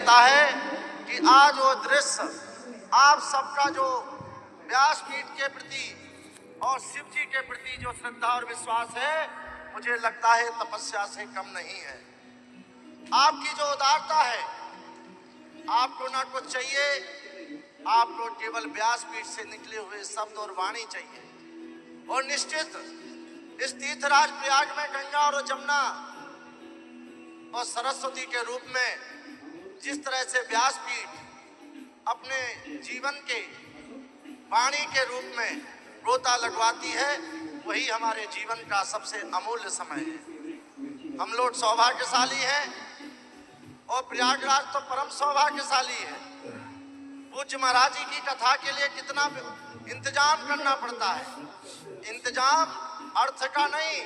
लगता है कि आज वो दृश्य आप सबका जो व्यासपीठ के प्रति और शिव जी के प्रति जो श्रद्धा और विश्वास है, मुझे लगता है तपस्या से कम नहीं है। आपकी जो उदारता है, आपको ना कुछ चाहिए, आपको केवल व्यासपीठ से निकले हुए शब्द और वाणी चाहिए। और निश्चित इस तीर्थराज प्रयाग में गंगा और जमुना और सरस्वती के रूप में जिस तरह से व्यासपीठ अपने जीवन के वाणी के रूप में गोता लगवाती है, वही हमारे जीवन का सबसे अमूल्य समय है। हम लोग सौभाग्यशाली हैं और प्रयागराज तो परम सौभाग्यशाली है। पूज्य महाराज जी की कथा के लिए कितना इंतजाम करना पड़ता है। इंतजाम अर्थ का नहीं,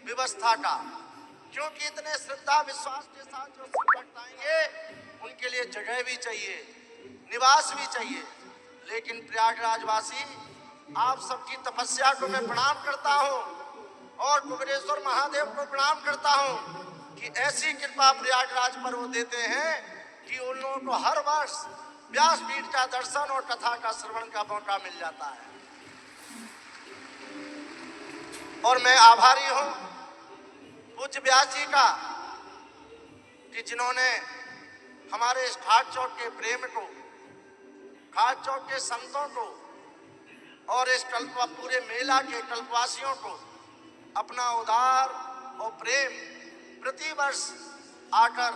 व्यवस्था का, क्योंकि इतने श्रद्धा विश्वास के साथ जो शिव भक्त आएंगे उनके लिए जगह भी चाहिए, निवास भी चाहिए। लेकिन प्रयागराजवासी, आप सबकी तपस्या को मैं प्रणाम करता हूँ और कुबेरेश्वर महादेव को प्रणाम करता हूँ कि ऐसी कृपा प्रयागराज पर वो देते हैं कि उन लोगों को हर वर्ष व्यासपीठ का दर्शन और कथा का श्रवण का मौका मिल जाता है। और मैं आभारी हूँ पूज्य व्यास जी का कि जिन्होंने हमारे इस घाट चौक के प्रेम को, घाट चौक के संतों को और इस पूरे मेला के कल्पवासियों को अपना उदार और प्रेम प्रतिवर्ष आकर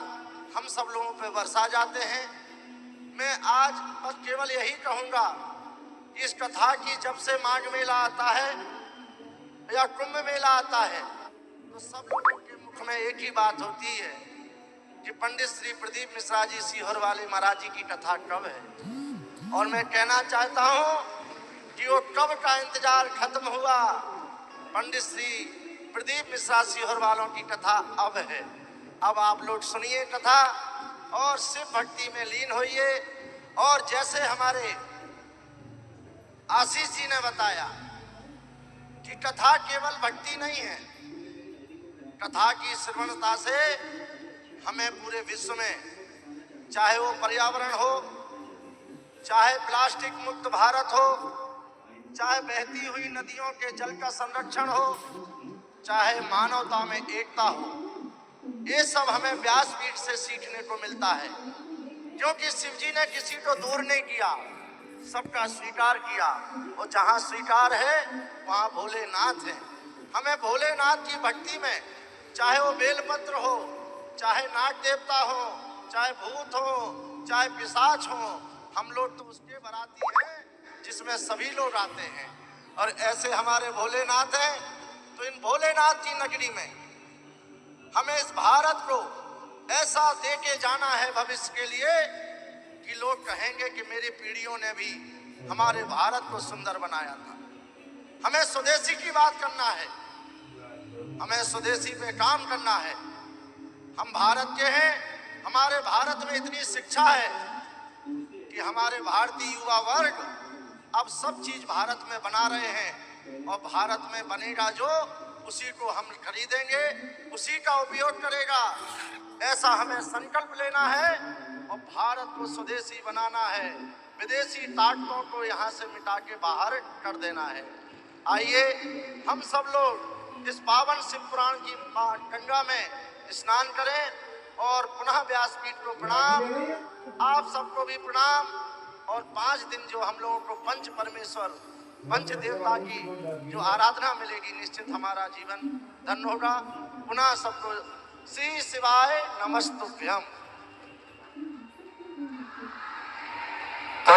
हम सब लोगों पे बरसा जाते हैं। मैं आज बस केवल यही कहूँगा कि इस कथा की जब से माघ मेला आता है या कुंभ मेला आता है, तो सब लोगों के मुख में एक ही बात होती है कि पंडित श्री प्रदीप मिश्रा जी सीहोर वाले महाराज जी की कथा कब है। और मैं कहना चाहता हूँ कि वो कब का इंतजार खत्म हुआ। पंडित श्री प्रदीप मिश्रा सीहोर वालों की कथा अब है। अब आप लोग सुनिए कथा और शिव भक्ति में लीन होइए। और जैसे हमारे आशीष जी ने बताया कि कथा केवल भक्ति नहीं है, कथा की श्रवणता से हमें पूरे विश्व में, चाहे वो पर्यावरण हो, चाहे प्लास्टिक मुक्त भारत हो, चाहे बहती हुई नदियों के जल का संरक्षण हो, चाहे मानवता में एकता हो, ये सब हमें व्यासपीठ से सीखने को मिलता है। क्योंकि शिव जी ने किसी को दूर नहीं किया, सबका स्वीकार किया। और जहाँ स्वीकार है वहाँ भोलेनाथ है। हमें भोलेनाथ की भक्ति में, चाहे वो बेलपत्र हो, चाहे नाग देवता हो, चाहे भूत हो, चाहे पिशाच हो, हम लोग तो उसके बराती हैं जिसमें सभी लोग आते हैं। और ऐसे हमारे भोलेनाथ हैं। तो इन भोलेनाथ की नगरी में हमें इस भारत को ऐसा दे के जाना है भविष्य के लिए कि लोग कहेंगे कि मेरी पीढ़ियों ने भी हमारे भारत को सुंदर बनाया था। हमें स्वदेशी की बात करना है, हमें स्वदेशी पे काम करना है। हम भारत के हैं, हमारे भारत में इतनी शिक्षा है कि हमारे भारतीय युवा वर्ग अब सब चीज भारत में बना रहे हैं। और भारत में बनेगा जो, उसी को हम खरीदेंगे, उसी का उपयोग करेगा। ऐसा हमें संकल्प लेना है और भारत को स्वदेशी बनाना है। विदेशी ताकतों को यहाँ से मिटा के बाहर कर देना है। आइए हम सब लोग इस पावन शिव पुराण की गंगा में स्नान करें और पुनः व्यासपीठ को प्रणाम, आप सबको भी प्रणाम। और 5 दिन जो हम लोगों को पंच परमेश्वर, पंच देवता की जो आराधना मिलेगी, निश्चित हमारा जीवन धन्य होगा। पुनः सबको श्री शिवाय नमस्तुभ्यम।